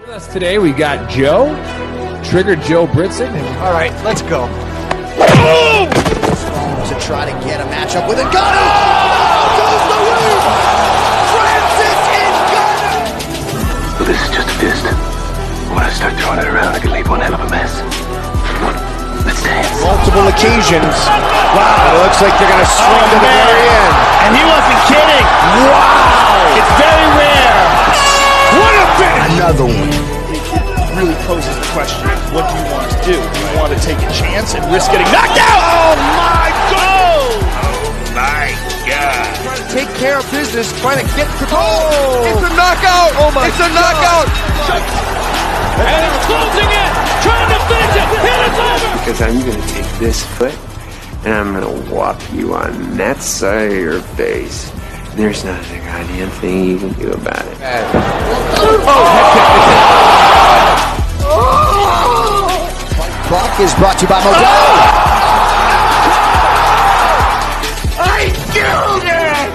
With us today, we got Joe, Trigger Joe Britson. All right, let's go. To try to get a matchup with a gunner. Oh, goes the roof. Francis is gunner. Well, this is just a fist. When I start throwing it around, I can leave one hell of a mess. Let's dance. Multiple occasions. Wow. It looks like they're going to swing to the very end. And he wasn't kidding. Wow. It's very rare. What a finish. Another one. It really poses the question, what do you want to do? Do you want to take a chance and risk getting knocked out? Oh, my God. My God. Trying to take care of business, trying to get control. Oh. It's a knockout. Oh, my It's a knockout. And it's closing in, trying to finish it, and it's over! Because I'm going to take this foot and I'm going to whop you on that side of your face. There's not a goddamn thing you can do about it. Clock is brought to you by Modelo. I killed it!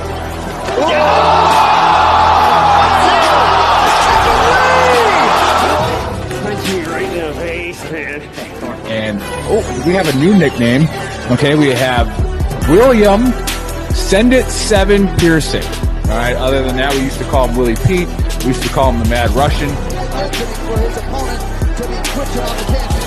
And we have a new nickname. Okay, we have William Send It 7 Pearson. All right, other than that, we used to call him Willie Pete. We used to call him the Mad Russian. For his opponent to be quicker on the canvas.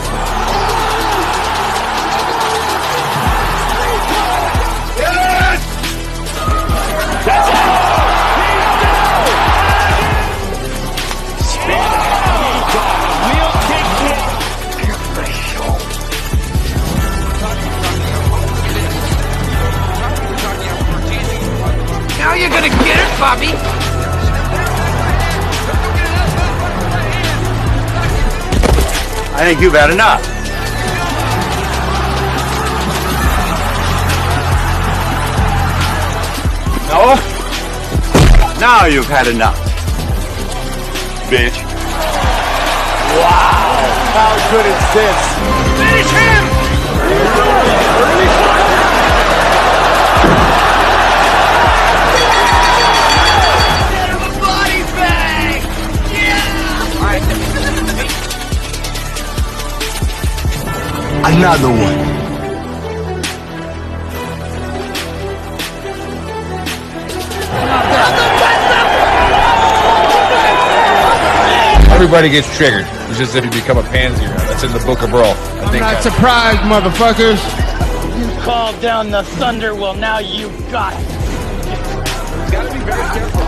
Now you're gonna get it, Bobby! I think you've had enough. No? Now you've had enough. Bitch. Wow. How good is this? Finish him! Another one. Everybody gets triggered. It's just if you become a pansy. That's in the Book of Earl. I'm not surprised, motherfuckers. You called down the thunder, well now you got it. Gotta be very careful.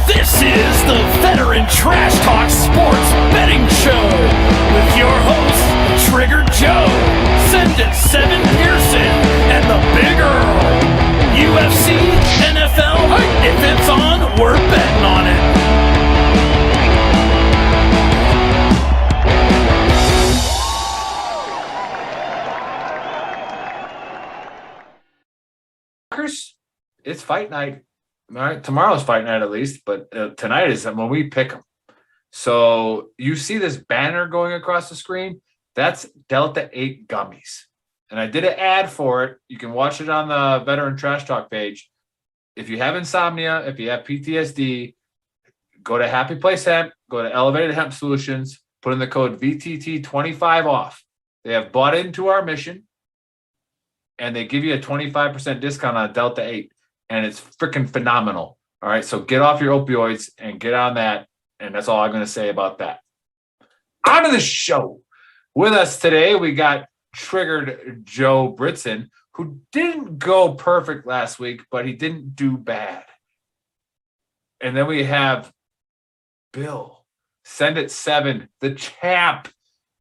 This is the Veteran Trash Talk Sports Betting Show with your hosts, Trigger Joe, Send It 7 Pearson, and the Big Earl. UFC, NFL, if it's on, we're betting on it. It's fight night. All right, tomorrow's fight night at least, but tonight is when we pick them. So you see this banner going across the screen? That's Delta 8 gummies. And I did an ad for it. You can watch it on the Veteran Trash Talk page. If you have insomnia, if you have PTSD, go to Happy Place Hemp, go to Elevated Hemp Solutions, put in the code VTT25 off. They have bought into our mission, and they give you a 25% discount on Delta 8. And it's freaking phenomenal. All right, so get off your opioids and get on that. And that's all I'm going to say about that. On to the show. With us today, we got Triggered Joe Britson, who didn't go perfect last week, but he didn't do bad. And then we have Bill, Send It 7, the champ,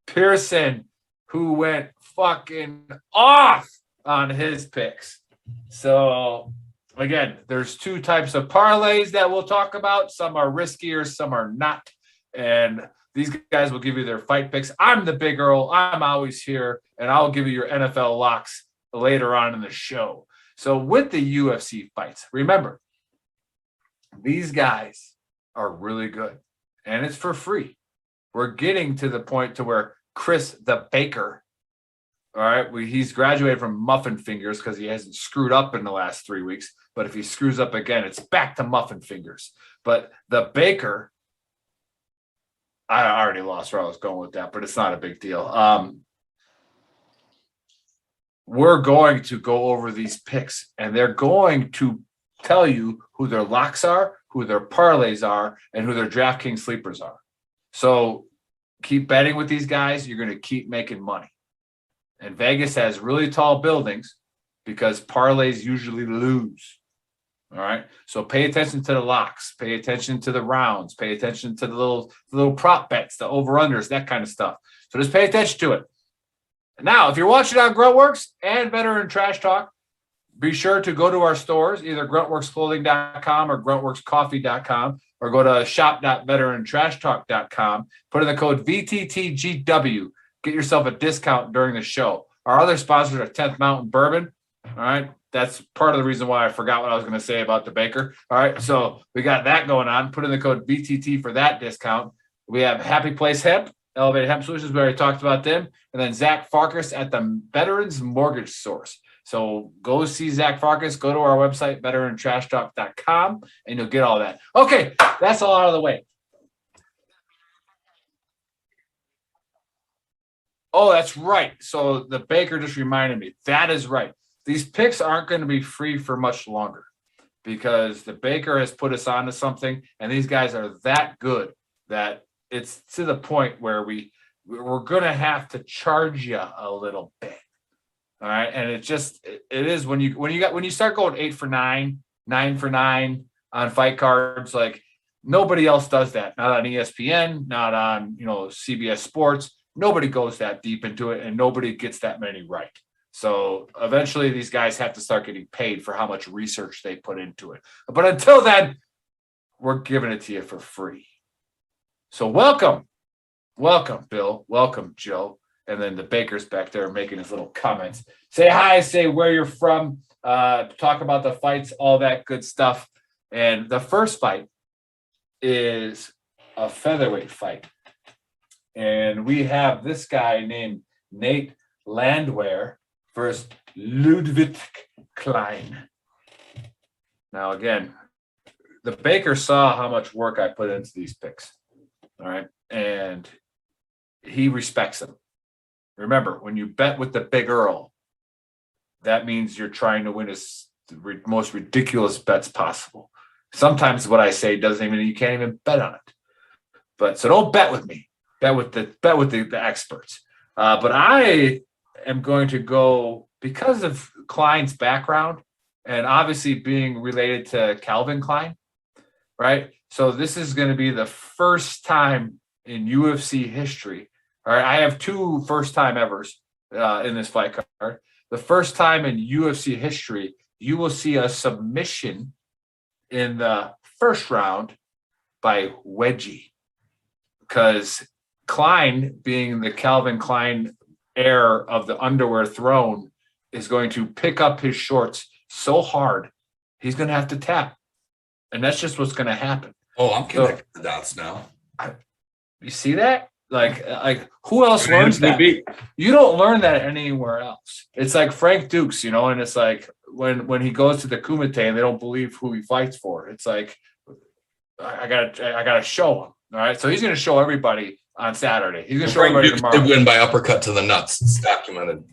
Pearson, who went fucking off on his picks. So again, there's two types of parlays that we'll talk about. Some are riskier, some are not. And These guys will give you their fight picks. I'm the Big Earl. I'm always here, and I'll give you your NFL locks later on in the show. So with the UFC fights, remember, these guys are really good, and it's for free. We're getting to the point to where Chris the Baker, all right, he's graduated from Muffin Fingers because he hasn't screwed up in the last 3 weeks. But if he screws up again, it's back to Muffin Fingers. But the Baker, I already lost where I was going with that, but it's not a big deal. We're going to go over these picks, and they're going to tell you who their locks are, who their parlays are, and who their DraftKings sleepers are. So keep betting with these guys. You're going to keep making money. And Vegas has really tall buildings because parlays usually lose. All right. So pay attention to the locks, pay attention to the rounds, pay attention to the little prop bets, the over-unders, that kind of stuff. So just pay attention to it. And now, if you're watching on Gruntworks and Veteran Trash Talk, be sure to go to our stores, either gruntworksclothing.com or gruntworkscoffee.com, or go to shop.veterantrashtalk.com. Put in the code VTTGW. Get yourself a discount during the show. Our other sponsors are 10th Mountain Bourbon. All right. That's part of the reason why I forgot what I was going to say about the Baker. All right. So we got that going on. Put in the code VTT for that discount. We have Happy Place Hemp, Elevated Hemp Solutions. We already talked about them. And then Zach Farkas at the Veterans Mortgage Source. So go see Zach Farkas. Go to our website, veterantrashtalk.com, and you'll get all that. Okay. That's all out of the way. Oh, that's right. So the Baker just reminded me. That is right. These picks aren't going to be free for much longer because the Baker has put us onto something, and these guys are that good that it's to the point where we're going to have to charge you a little bit. All right, and it is when you start going 8 for 9, 9 for 9 on fight cards, like nobody else does that. Not on ESPN, not on CBS Sports. Nobody goes that deep into it, and nobody gets that many right. So eventually these guys have to start getting paid for how much research they put into it. But until then, we're giving it to you for free. So welcome, Bill. Welcome, Joe. And then the Baker's back there making his little comments. Say hi, say where you're from, talk about the fights, all that good stuff. And the first fight is a featherweight fight. And we have this guy named Nate Landwehr versus Ludwig Klein. Now, again, the Baker saw how much work I put into these picks. All right. And he respects them. Remember, when you bet with the Big Earl, that means you're trying to win his most ridiculous bets possible. Sometimes what I say doesn't even, you can't even bet on it. But so don't bet with me. Bet with the experts. But I am going to go, because of Klein's background and obviously being related to Calvin Klein, right? So this is going to be the first time in UFC history. All right, I have 2 first-time evers in this fight card. The first time in UFC history, you will see a submission in the first round by Wedgie, because Klein, being the Calvin Klein heir of the underwear throne, is going to pick up his shorts so hard, he's going to have to tap. And that's just what's going to happen. Oh, I'm connecting the dots now. You see that? Like who else learns that? You don't learn that anywhere else. It's like Frank Dukes, and it's like when he goes to the Kumite and they don't believe who he fights for. It's like, I gotta show him. All right. So he's going to show everybody on Saturday. He's going to show everybody tomorrow. Did win by uppercut to the nuts. It's documented.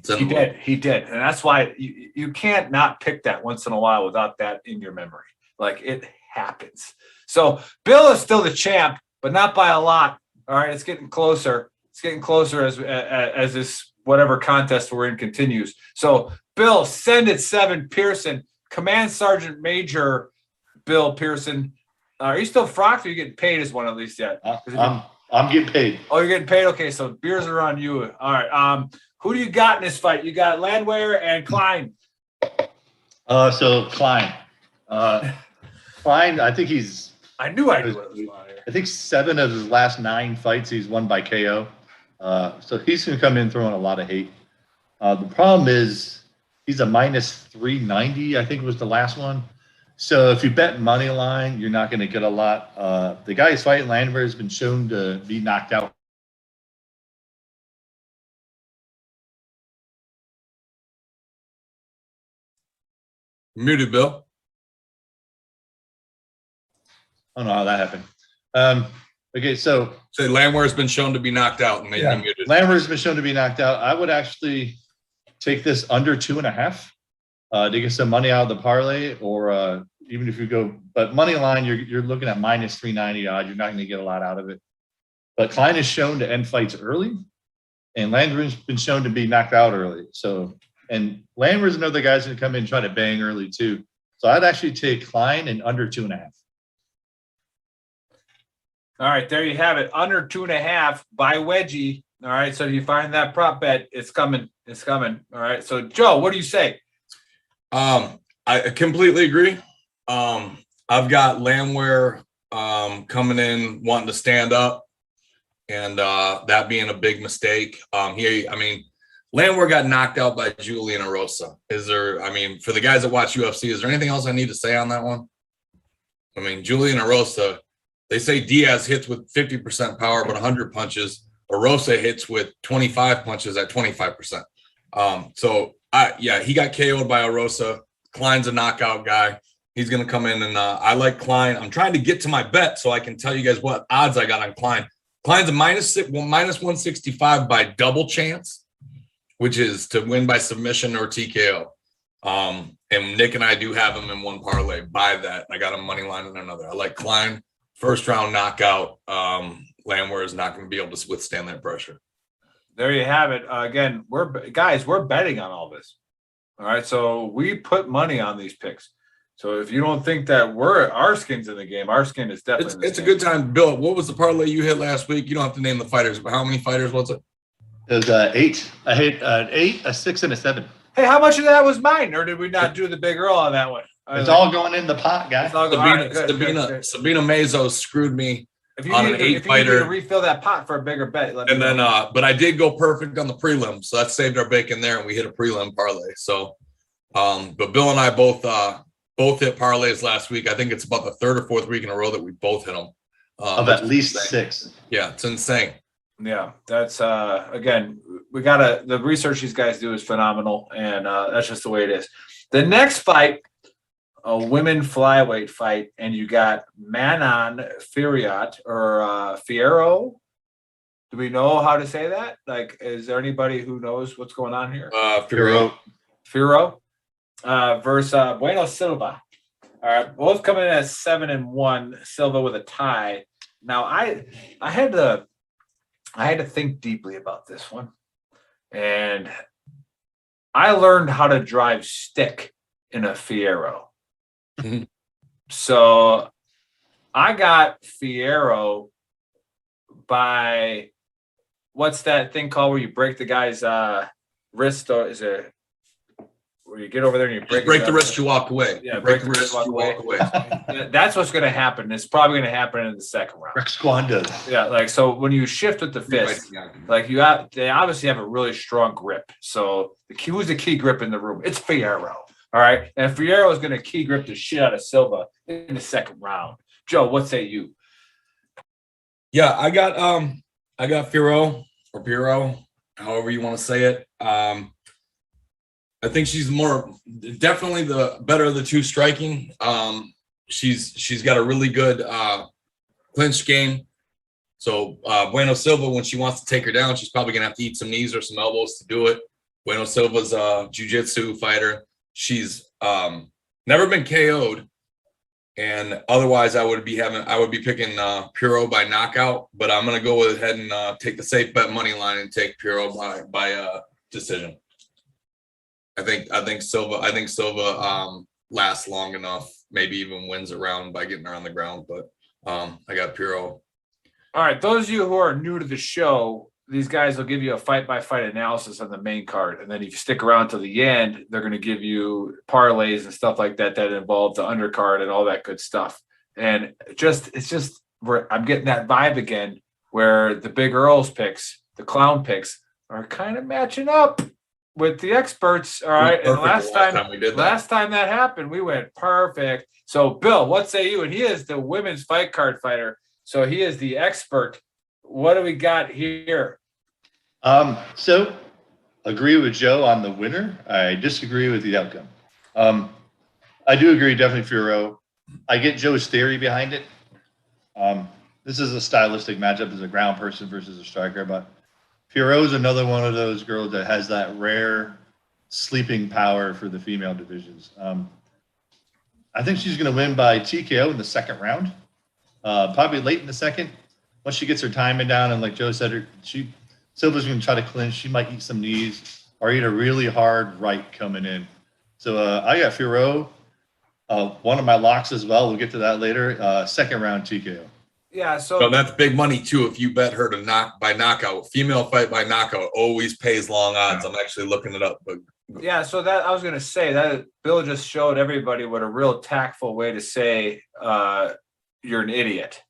He did. And that's why you can't not pick that once in a while without that in your memory. Like, it happens. So Bill is still the champ, but not by a lot. All right. It's getting closer. It's getting closer as this whatever contest we're in continues. So Bill, send it 7 Pearson, Command Sergeant Major Bill Pearson. Are you still frocked, or are you getting paid as one at least yet? I'm getting paid. Oh, you're getting paid? Okay, so beers are on you. All right. Who do you got in this fight? You got Landwehr and Klein. So Klein. Klein, I think he's I knew I knew what was on here. I think 7 of his last 9 fights he's won by KO. So he's going to come in throwing a lot of hate. The problem is he's a minus 390, I think was the last one. So if you bet money line, you're not going to get a lot. The guy who's fighting Landwehr has been shown to be knocked out. Muted, Bill. I don't know how that happened. Okay, so Landwehr has been shown to be knocked out, and they muted. Landwehr has been shown to be knocked out. I would actually take this under 2.5 to get some money out of the parlay, or even if you go, but money line, you're looking at minus 390 odds. You're not going to get a lot out of it. But Klein is shown to end fights early, and Landwehr's been shown to be knocked out early. So, and Landwehr's another guy's going to come in and try to bang early too. So I'd actually take Klein and under 2.5. All right, there you have it. Under 2.5 by Wedgie. All right, so if you find that prop bet, it's coming. It's coming. All right, so Joe, what do you say? I completely agree. I've got Landwehr coming in wanting to stand up, and that being a big mistake. Landwehr got knocked out by Julian Erosa. For the guys that watch UFC, is there anything else I need to say on that one? Julian Erosa, they say Diaz hits with 50% power, but 100 punches. Erosa hits with 25 punches at 25%. He got KO'd by Erosa. Klein's a knockout guy. He's going to come in, and I like Klein. I'm trying to get to my bet so I can tell you guys what odds I got on Klein. Klein's a minus 165 by double chance, which is to win by submission or TKO. And Nick and I do have him in one parlay. Buy that. I got a money line in another. I like Klein. First round knockout. Landwehr is not going to be able to withstand that pressure. There you have it. Again, we're betting on all this. All right, so we put money on these picks. So if you don't think that our skin's in the game, our skin is definitely. It's a good time, Bill. What was the parlay you hit last week? You don't have to name the fighters, but how many fighters was it? It was 8. I hit 8, a 6, and a 7. Hey, how much of that was mine, or did we not do the Big Earl on that one? It's all going in the pot, guys. Sabina Mazo screwed me on an 8 fighter. You need to refill that pot for a bigger bet. But I did go perfect on the prelim, so that saved our bacon there, and we hit a prelim parlay. So, but Bill and I both hit parlays last week. I think it's about the 3rd or 4th week in a row that we both hit them. Of at least 6. Yeah, it's insane. Yeah, that's again, the research these guys do is phenomenal, and that's just the way it is. The next fight, a women flyweight fight, and you got Manon Fiorot or Fierro. Do we know how to say that? Is there anybody who knows what's going on here? Fierro versus Bueno Silva. All right, both coming in at 7-1. Silva with a tie. Now, I had to think deeply about this one, and I learned how to drive stick in a Fierro. Mm-hmm. So I got Fierro by what's that thing called where you break the guy's wrist, or is it where you get over there and you break the wrist, you walk away. Yeah, break the wrist, you walk away. That's what's going to happen. It's probably going to happen in the second round. Rex Kwanda. Yeah, so when you shift with the fist, they obviously have a really strong grip. So who's the key grip in the room? It's Fierro. All right, and Fierro is going to key grip the shit out of Silva in the second round. Joe, what say you? Yeah, I got Fierro or Fierro, however you want to say it. I think she's definitely the better of the two striking. She's got a really good clinch game. So Bueno Silva, when she wants to take her down, she's probably gonna have to eat some knees or some elbows to do it. Bueno Silva's a jiu-jitsu fighter. She's never been KO'd, and otherwise I would be picking Fierro by knockout. But I'm gonna go ahead and take the safe bet money line and take Fierro by decision. I think Silva lasts long enough, maybe even wins a round by getting her on the ground. But I got Fierro. All right, those of you who are new to the show, these guys will give you a fight-by-fight analysis on the main card. And then if you stick around to the end, they're going to give you parlays and stuff like that involve the undercard and all that good stuff. And I'm getting that vibe again where the Big Earl's picks, the clown picks, are kind of matching up with the experts. All right. And last time that happened, we went perfect. So Bill, what say you? And he is the women's fight card fighter. So he is the expert. What do we got here? So agree with Joe on the winner. I disagree with the outcome. I do agree, definitely Furo. I get Joe's theory behind it. This is a stylistic matchup as a ground person versus a striker, but Furo is another one of those girls that has that rare sleeping power for the female divisions. I think she's going to win by TKO in the second round, probably late in the second. Once she gets her timing down, and like Joe said, Silva's going to try to clinch. She might eat some knees or eat a really hard right coming in. So I got Furo. One of my locks as well. We'll get to that later. Second round TKO. Yeah, so that's big money too. If you bet her to knockout, female fight by knockout always pays long odds. I'm actually looking it up. But yeah, so that I was going to say that Bill just showed everybody what a real tactful way to say you're an idiot.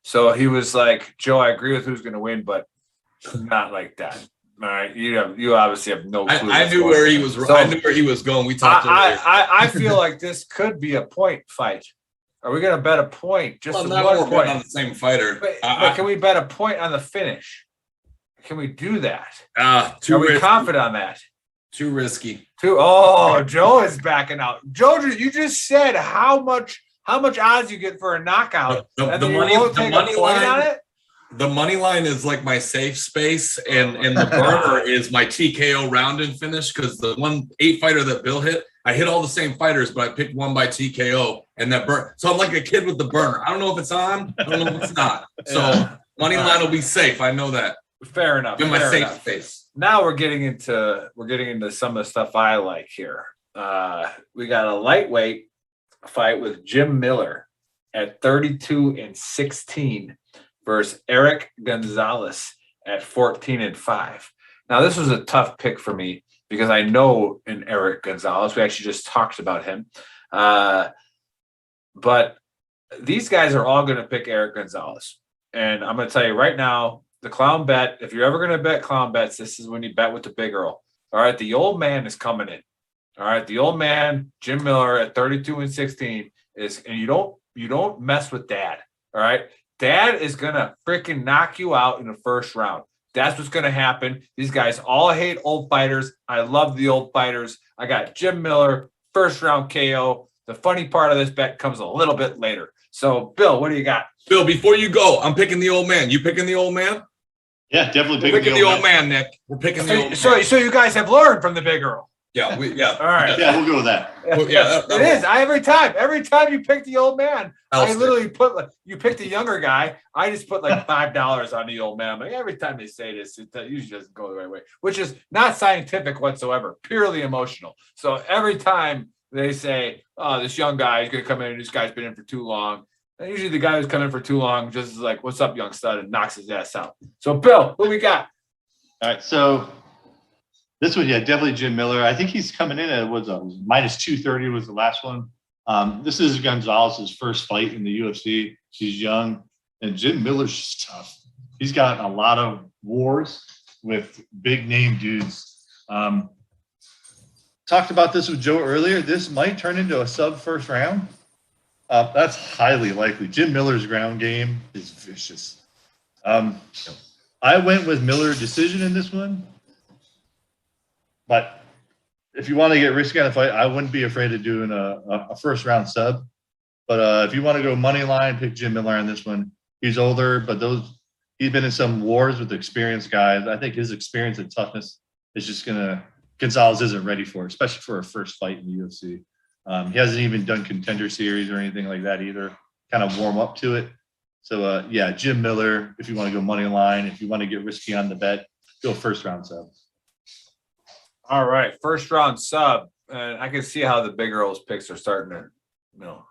So he was like, Joe, I agree with who's going to win, but not like that. All right, you obviously have no clue. I knew where he was. So, I knew where he was going. We talked. I feel like this could be a point fight. Are we going to bet a point? Just not one point on the same fighter. But can we bet a point on the finish? Can we do that? Are we confident on that? Too risky. Joe is backing out. Joe, you just said how much odds you get for a knockout. The money line is like my safe space, and the burner is my TKO round and finish, because the 8 fighter that Bill hit, I hit all the same fighters, but I picked one by TKO, and that burn. So I'm like a kid with the burner. I don't know if it's on. I don't know if it's not. So money line will be safe. I know that. Fair enough. In my safe space. Now we're getting into some of the stuff I like here. We got a lightweight fight with Jim Miller at 32-16 versus Eric Gonzalez at 14-5. Now this was a tough pick for me because I know in Eric Gonzalez, we actually just talked about him. But these guys are all going to pick Eric Gonzalez. And I'm going to tell you right now, the clown bet, if you're ever going to bet clown bets, this is when you bet with the Big Earl. All right, the old man is coming in. All right, the old man, Jim Miller at 32-16 is, and you don't mess with Dad. All right, Dad is going to freaking knock you out in the first round. That's what's going to happen. These guys all hate old fighters. I love the old fighters. I got Jim Miller, first round KO. The funny part of this bet comes a little bit later. So, Bill, what do you got? Bill, before you go, I'm picking the old man. You picking the old man? Yeah, definitely picking the old man, Nick. We're picking the old man. So you guys have learned from the Big Earl. Yeah. All right. Yeah, we'll go with that. Well, yeah, it is. Every time you pick the old man, I literally you pick the younger guy. I just put like $5 on the old man. I'm like, every time they say this, it usually doesn't go the right way, which is not scientific whatsoever, purely emotional. So every time they say, "Oh, this young guy is going to come in, and this guy's been in for too long," and usually the guy who's coming for too long just is like, "What's up, young stud?" and knocks his ass out. So, Bill, what we got? All right, so this one, yeah, definitely Jim Miller. I think he's coming in at minus 230 was the last one. This is Gonzalez's first fight in the UFC. He's young, and Jim Miller's just tough. He's got a lot of wars with big name dudes. Talked about this with Joe earlier. This might turn into a sub first round. That's highly likely. Jim Miller's ground game is vicious. I went with Miller decision in this one. But if you want to get risky on a fight, I wouldn't be afraid of doing a first round sub. But if you want to go money line, pick Jim Miller on this one. He's older, but he's been in some wars with experienced guys. I think his experience and toughness is just Gonzalez isn't ready for, especially for a first fight in the UFC. He hasn't even done contender series or anything like that either. Kind of warm up to it. So yeah, Jim Miller. If you want to go money line, if you want to get risky on the bet, go first round sub. All right, first round sub, and I can see how the Big Earl's picks are starting to,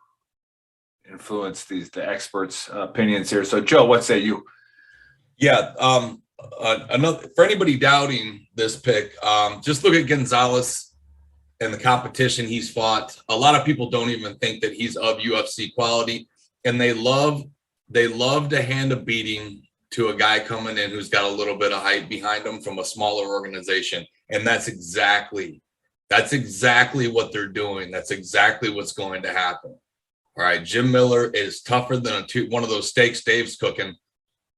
influence the experts' opinions here. So, Joe, what say you? Yeah, another for anybody doubting this pick, just look at Gonzalez and the competition he's fought. A lot of people don't even think that he's of UFC quality. and they love to hand a beating to a guy coming in who's got a little bit of hype behind him from a smaller organization. And that's exactly what they're doing. That's exactly what's going to happen. All right. Jim Miller is tougher than one of those steaks Dave's cooking.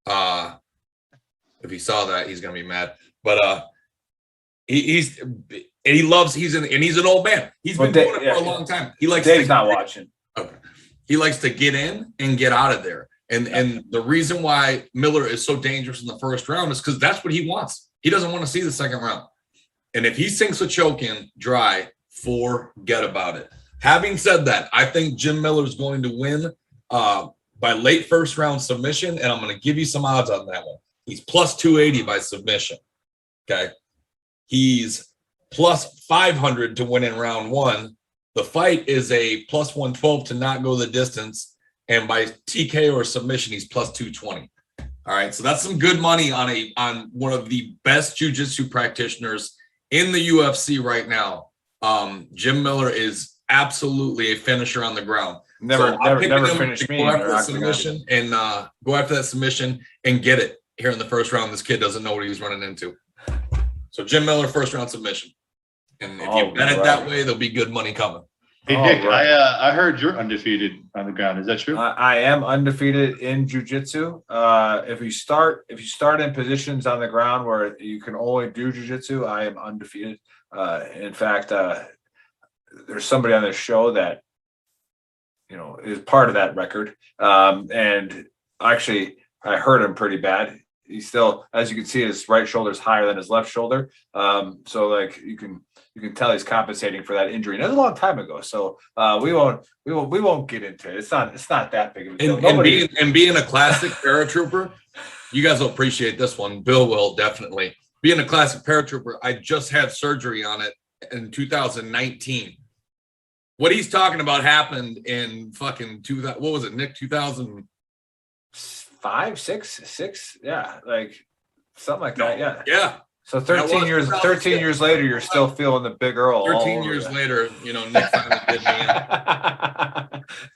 If he saw that, he's going to be mad. But he's an old man. He's been doing it for a long time. He likes Dave's not watching. Okay. He likes to get in and get out of there. And the reason why Miller is so dangerous in the first round is because that's what he wants. He doesn't want to see the second round. And if he sinks a choke in dry, forget about it. Having said that, I think Jim Miller is going to win by late first round submission, and I'm going to give you some odds on that one. He's plus 280 by submission. Okay. He's plus 500 to win in round one. The fight is a plus 112 to not go the distance. And by TK or submission, he's plus 220. All right. So that's some good money on one of the best jiu-jitsu practitioners in the UFC right now. Jim Miller is absolutely a finisher on the ground. Never finished me. Go after that submission and go after that submission and get it here in the first round. This kid doesn't know what he's running into. So Jim Miller, first round submission. And if you bet it that way, there'll be good money coming. Hey, Nick, I heard you're undefeated on the ground. Is that true? I am undefeated in jiu-jitsu. If you start in positions on the ground where you can only do jiu-jitsu, I am undefeated. In fact, there's somebody on this show that is part of that record. And actually, I hurt him pretty bad. He's still, as you can see, his right shoulder is higher than his left shoulder. So like you can tell he's compensating for that injury. And that was a long time ago. So we won't get into it. It's not that big of a deal. And being a classic paratrooper, you guys will appreciate this one. Bill will definitely. Being a classic paratrooper, I just had surgery on it in 2019. What he's talking about happened in fucking 2000. What was it, Nick? 2005, 6, yeah, like something like that. Yeah. So 13 years later, you're still feeling the Big Earl. 13 years later, Nick finally did me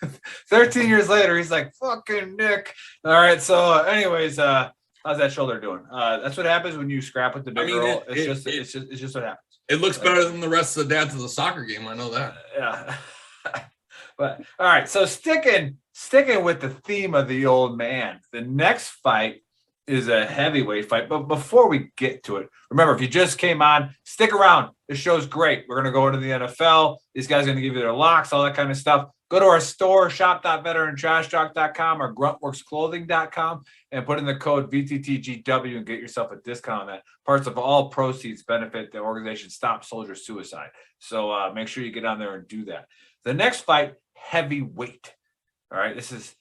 in. 13 years later, he's like, fucking Nick. All right. So anyways, how's that shoulder doing? That's what happens when you scrap with the Big Earl. It's just what happens. It looks better than the rest of the dads of the soccer game. I know that. Yeah. But all right. So sticking with the theme of the old man, the next fight is a heavyweight fight. But before we get to it, remember, if you just came on, stick around. This show's great. We're going to go into the NFL. These guys are going to give you their locks, all that kind of stuff. Go to our store, shop.veterantrashtalk.com or gruntworksclothing.com and put in the code VTTGW and get yourself a discount on that. Parts of all proceeds benefit the organization Stop Soldier Suicide. So make sure you get on there and do that. The next fight, heavyweight. All right, this is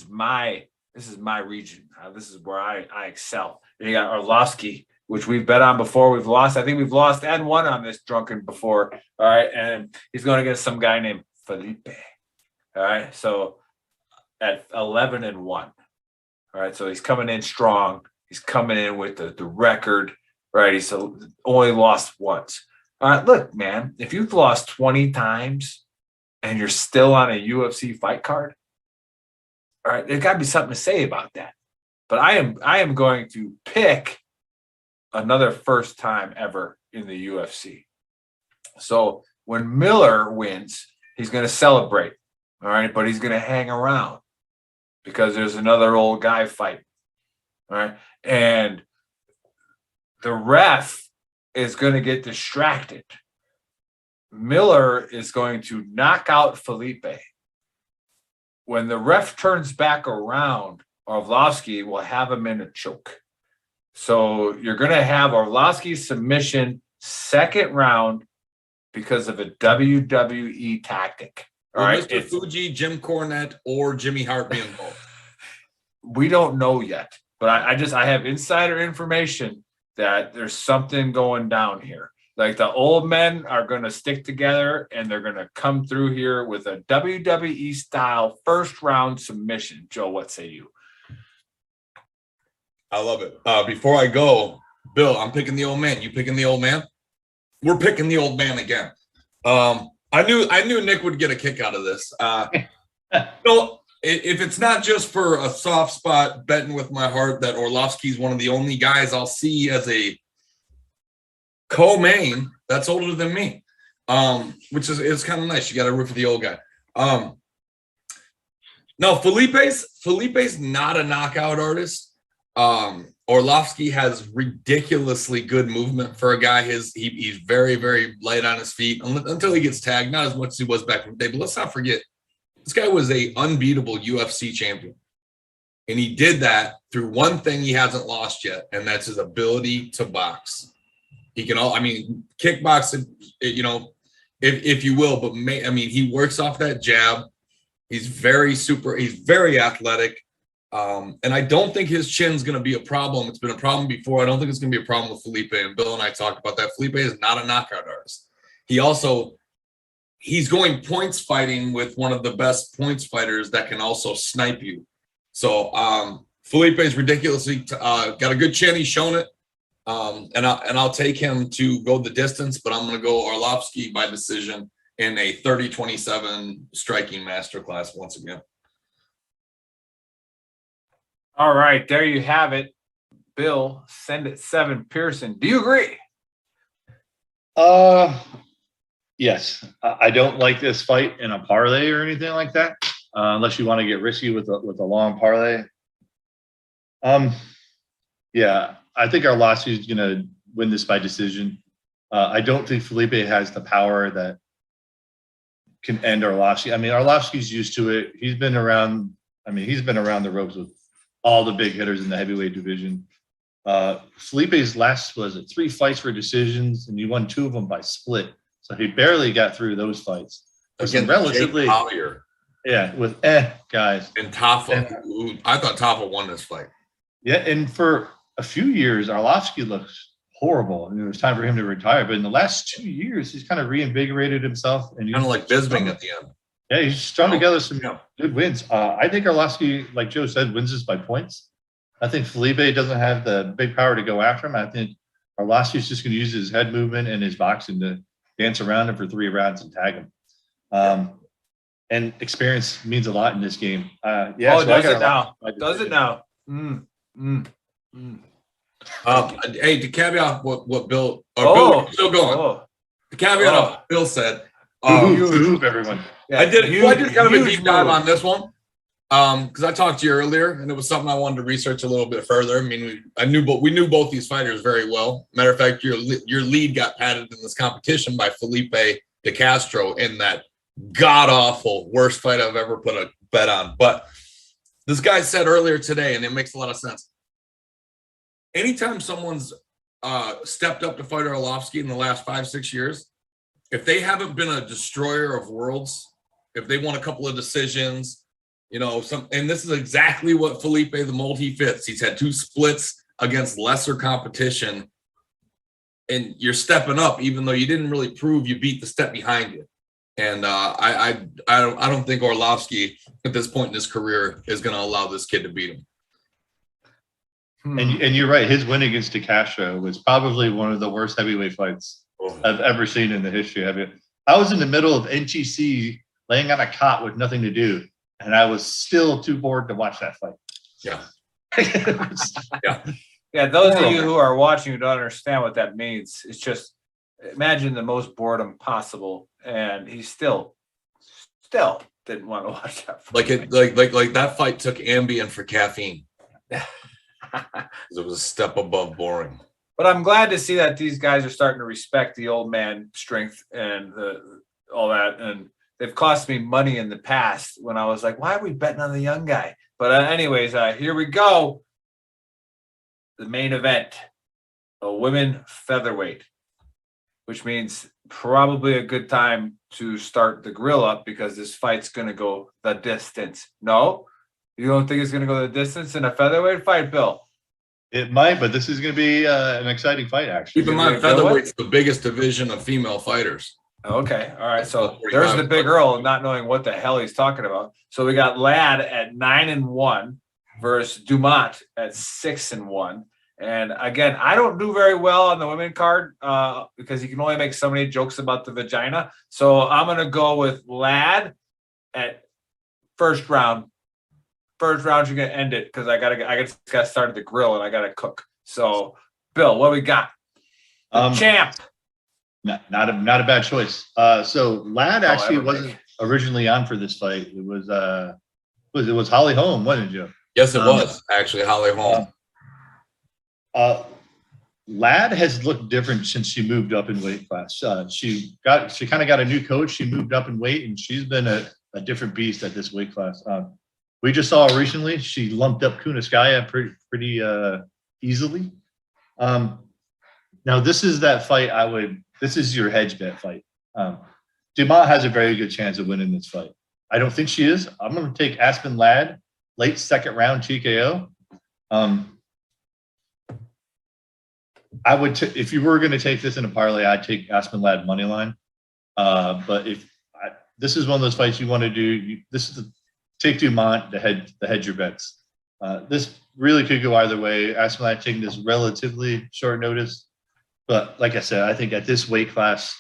my region. This is where I excel. You got Arlovsky, which we've bet on before. We've lost. I think we've lost and won on this drunken before. All right, and he's going against some guy named Felipe. All right, so at 11-1. All right, so he's coming in strong. He's coming in with the record. Right, he's only lost once. All right, look, man, if you've lost 20 times and you're still on a UFC fight card, all right, there's got to be something to say about that. But I am going to pick another first time ever in the UFC. So when Miller wins, he's going to celebrate. All right, but he's going to hang around because there's another old guy fighting. All right, and the ref is going to get distracted. Miller is going to knock out Felipe. When the ref turns back around, Arlovsky will have him in a choke. So you're going to have Arlovsky's submission second round because of a WWE tactic. All right, Mr. Fuji, Jim Cornette, or Jimmy Hart be involved? We don't know yet, but I have insider information that there's something going down here. Like the old men are going to stick together and they're going to come through here with a WWE style first round submission. Joe, what say you? I love it. Before I go, Bill, I'm picking the old man. You picking the old man? We're picking the old man again. I knew Nick would get a kick out of this. So if it's not just for a soft spot betting with my heart that Orlovsky's one of the only guys I'll see as a co-main that's older than me, which is kind of nice. You got to root for the old guy. No, Felipe's not a knockout artist. Orlovsky has ridiculously good movement for a guy. He's very, very light on his feet until he gets tagged. Not as much as he was back in the day, but let's not forget, this guy was a unbeatable UFC champion. And he did that through one thing he hasn't lost yet, and that's his ability to box. He can kickbox, if you will, but he works off that jab. He's very athletic. And I don't think his chin's going to be a problem. It's been a problem before. I don't think it's going to be a problem with Felipe. And Bill and I talked about that. Felipe is not a knockout artist. He's going points fighting with one of the best points fighters that can also snipe you. So Felipe is ridiculously got a good chin. He's shown it. And I'll take him to go the distance, but I'm going to go Arlovsky by decision in a 30-27 striking masterclass once again. All right, there you have it. Bill, send it 7 Pearson. Do you agree? Yes. I don't like this fight in a parlay or anything like that, unless you want to get risky with a long parlay. Yeah, I think Arlovsky is going to win this by decision. I don't think Felipe has the power that can end Arlovsky. Arlovsky's used to it. He's been around the ropes with all the big hitters in the heavyweight division. Felipe's last, 3 fights for decisions, and he won 2 of them by split. So he barely got through those fights. Against relatively, Collier. Yeah, with guys. And Tafa. I thought Tafa won this fight. Yeah, and for a few years, Arlovsky looks horrible, and it was time for him to retire. But in the last 2 years, he's kind of reinvigorated himself. And kind of like Bisping at the end. Yeah, he's strung together some good wins. I think Arlovsky, like Joe said, wins this by points. I think Felipe doesn't have the big power to go after him. I think Arlovsky's just going to use his head movement and his boxing to dance around him for 3 rounds and tag him. And experience means a lot in this game. Does it now? Does it now? Hey, to caveat what Bill, Bill, still going. The caveat of what Bill said. Everyone. Yeah, I did kind of a deep dive on this one because I talked to you earlier, and it was something I wanted to research a little bit further. We knew both these fighters very well. Matter of fact, your lead got padded in this competition by Felipe De Castro in that god awful worst fight I've ever put a bet on. But this guy said earlier today, and it makes a lot of sense. Anytime someone's stepped up to fight Arlovsky in the last 5-6 years, if they haven't been a destroyer of worlds, if they won a couple of decisions, and this is exactly what Felipe the mold he fits. He's had 2 splits against lesser competition, and you're stepping up, even though you didn't really prove you beat the step behind you. And I don't think Arlovsky at this point in his career is going to allow this kid to beat him. And you're right. His win against De Castro was probably one of the worst heavyweight fights I've ever seen in the history of it. I was in the middle of NTC laying on a cot with nothing to do, and I was still too bored to watch that fight. Yeah. Yeah, those of you who are watching who don't understand what that means, it's just imagine the most boredom possible, and he still didn't want to watch that fight. Like that fight took Ambien for caffeine. It was a step above boring. But I'm glad to see that these guys are starting to respect the old man strength and all that. And they've cost me money in the past when I was like, why are we betting on the young guy? But anyways, here we go. The main event, a women featherweight, which means probably a good time to start the grill up because this fight's going to go the distance. No? You don't think it's going to go the distance in a featherweight fight, Bill? It might, but this is going to be an exciting fight, actually. Keep in mind, featherweight's the biggest division of female fighters. Okay. All right. So there's the Big Earl not knowing what the hell he's talking about. So we got Ladd at 9-1 versus Dumont at 6-1. And again, I don't do very well on the women card because you can only make so many jokes about the vagina. So I'm going to go with Ladd at first round first round, you're gonna end it because I just got started the grill and I gotta cook. So, Bill, what we got? The champ. Not a bad choice. So Ladd actually wasn't originally on for this fight. It was Holly Holm, wasn't it, Joe? Yes, it was actually Holly Holm. Ladd has looked different since she moved up in weight class. She kind of got a new coach. She moved up in weight, and she's been a different beast at this weight class. We just saw recently she lumped up Kunitskaya pretty easily. Now this is that fight this is your hedge bet fight. Dumont has a very good chance of winning this fight. I don't think she is. I'm going to take Aspen Ladd, late second round TKO. I would, if you were going to take this in a parlay, I'd take Aspen Ladd money line. But this is one of those fights you want to do, take Dumont to hedge your bets. This really could go either way. Aspen Ladd taking this relatively short notice, but like I said, I think at this weight class,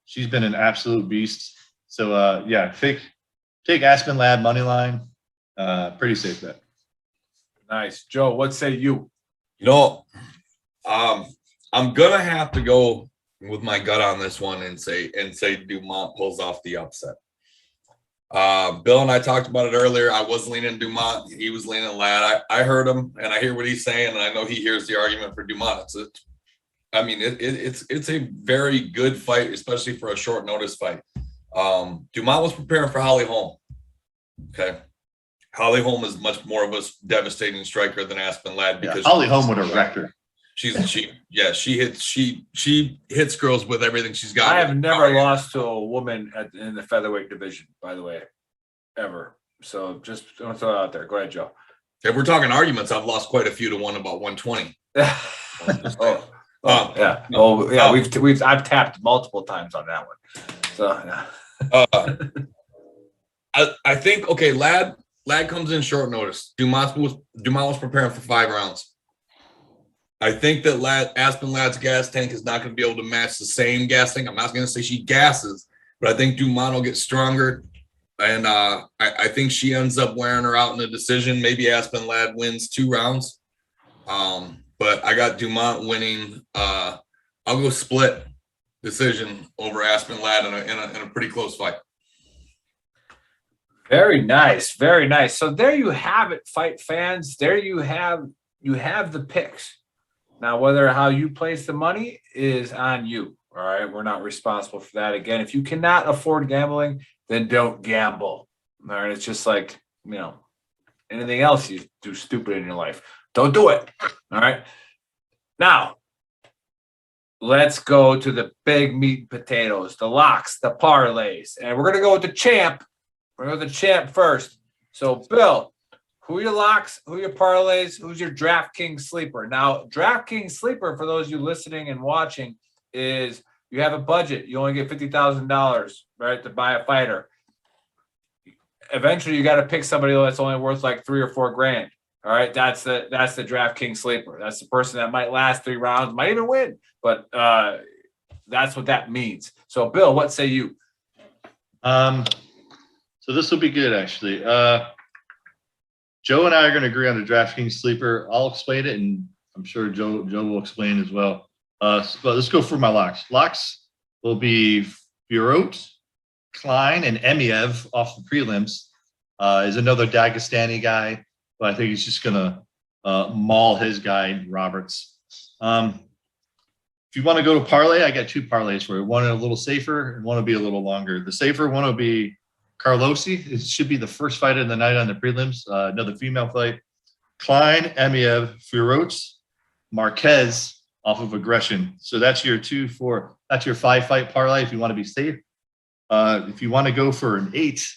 she's been an absolute beast. So take Aspen Ladd money line. Pretty safe bet. Nice, Joe. What say you? I'm gonna have to go with my gut on this one and say Dumont pulls off the upset. Bill and I talked about it earlier. I was leaning Dumont. He was leaning Ladd. I heard him and I hear what he's saying, and I know he hears the argument for Dumont. It's a very good fight, especially for a short notice fight. Dumont was preparing for Holly Holm. Okay. Holly Holm is much more of a devastating striker than Aspen Ladd because Holly Holm would have wrecked her. She hits girls with everything she's got. I have never lost to a woman in the featherweight division, by the way, ever. So just don't throw it out there. Go ahead, Joe. If we're talking arguments, I've lost quite a few to one about 120. I've tapped multiple times on that one. So yeah. I think Ladd comes in short notice. Dumont was preparing for 5 rounds. I think that Aspen Ladd's gas tank is not going to be able to match the same gas tank. I'm not going to say she gasses, but I think Dumont will get stronger. And I think she ends up wearing her out in a decision. Maybe Aspen Ladd wins 2 rounds. But I got Dumont winning. I'll go split decision over Aspen Ladd in a pretty close fight. Very nice. Very nice. So there you have it, fight fans. There you have the picks. Now, how you place the money is on you. All right. We're not responsible for that. Again, if you cannot afford gambling, then don't gamble. All right. It's just like, anything else you do stupid in your life. Don't do it. All right. Now, let's go to the big meat and potatoes, the locks, the parlays. And we're going to go with the champ. We're going to go with the champ first. So, Bill, who are your locks? Who are your parlays? Who's your DraftKings sleeper? Now, DraftKings sleeper, for those of you listening and watching, is you have a budget. You only get $50,000, right, to buy a fighter. Eventually, you got to pick somebody that's only worth like $3 or $4 grand. All right, that's the DraftKings sleeper. That's the person that might last 3 rounds, might even win, but that's what that means. So, Bill, what say you? So this will be good, actually. Joe and I are going to agree on the DraftKings sleeper. I'll explain it, and I'm sure Joe will explain as well. But let's go for my locks. Locks will be Fiorot, Klein, and Emiev off the prelims. Is another Dagestani guy, but I think he's just going to maul his guy, Roberts. If you want to go to parlay, I got 2 parlays for you. One a little safer, and one will be a little longer. The safer one will be Carlosi. It should be the first fight of the night on the prelims. Another female fight. Klein, Emiev, Fiorot, Marquez off of aggression. So that's your 5-fight parlay if you want to be safe. If you want to go for an 8,